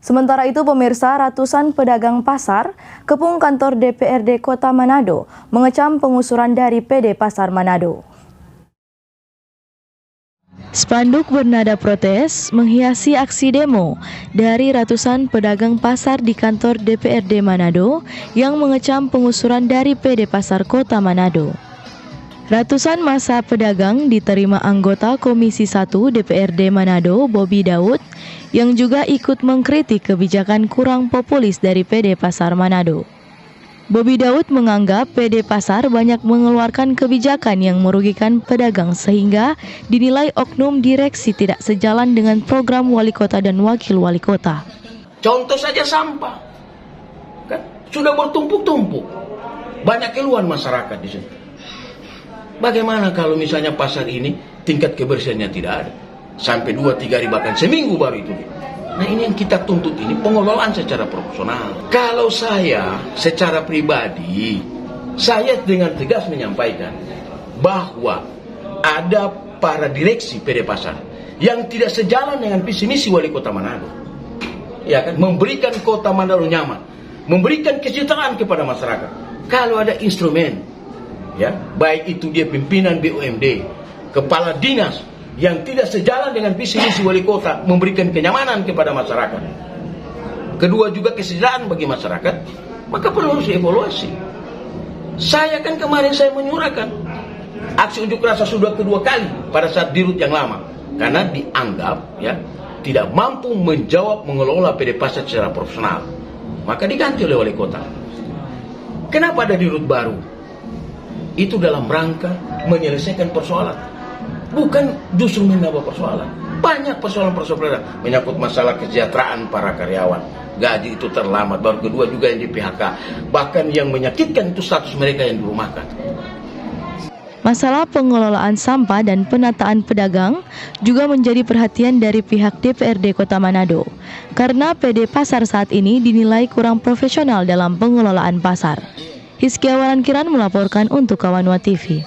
Sementara itu, pemirsa, ratusan pedagang pasar kepung kantor DPRD Kota Manado mengecam pengusuran dari PD Pasar Manado. Spanduk bernada protes menghiasi aksi demo dari ratusan pedagang pasar di kantor DPRD Manado yang mengecam pengusuran dari PD Pasar Kota Manado. Ratusan massa pedagang diterima anggota Komisi 1 DPRD Manado, Bobby Daud, yang juga ikut mengkritik kebijakan kurang populis dari PD Pasar Manado. Bobby Daud menganggap PD Pasar banyak mengeluarkan kebijakan yang merugikan pedagang sehingga dinilai oknum direksi tidak sejalan dengan program wali kota dan wakil wali kota. Contoh saja sampah, kan sudah bertumpuk-tumpuk, banyak keluhan masyarakat di sini. Bagaimana kalau misalnya pasar ini tingkat kebersihannya tidak ada, sampai 2-3 hari bahkan seminggu baru itu. Nah, ini yang kita tuntut, ini pengelolaan secara profesional. Kalau saya secara pribadi, saya dengan tegas menyampaikan bahwa ada para direksi PD Pasar yang tidak sejalan dengan visi misi wali kota Manado. Ya kan, memberikan kota Manado nyaman, memberikan kesejahteraan kepada masyarakat. Kalau ada instrumen, ya, baik itu dia pimpinan BUMD, kepala dinas yang tidak sejalan dengan visi misi wali kota memberikan kenyamanan kepada masyarakat, kedua juga kesejahteraan bagi masyarakat, maka perlu harus dievaluasi. Saya kan kemarin saya menyuarakan aksi unjuk rasa sudah kedua kali pada saat dirut yang lama karena dianggap ya tidak mampu menjawab mengelola PD Pasar secara profesional, maka diganti oleh wali kota. Kenapa ada dirut baru? Itu dalam rangka menyelesaikan persoalan, bukan justru menambah persoalan. Banyak persoalan-persoalan menyangkut masalah kesejahteraan para karyawan, gaji itu terlambat, baru kedua juga yang di PHK, bahkan yang menyakitkan itu status mereka yang dirumahkan. Masalah pengelolaan sampah dan penataan pedagang juga menjadi perhatian dari pihak DPRD Kota Manado, karena PD Pasar saat ini dinilai kurang profesional dalam pengelolaan pasar. Hizky Awalan Kiran melaporkan untuk Kawanwa TV.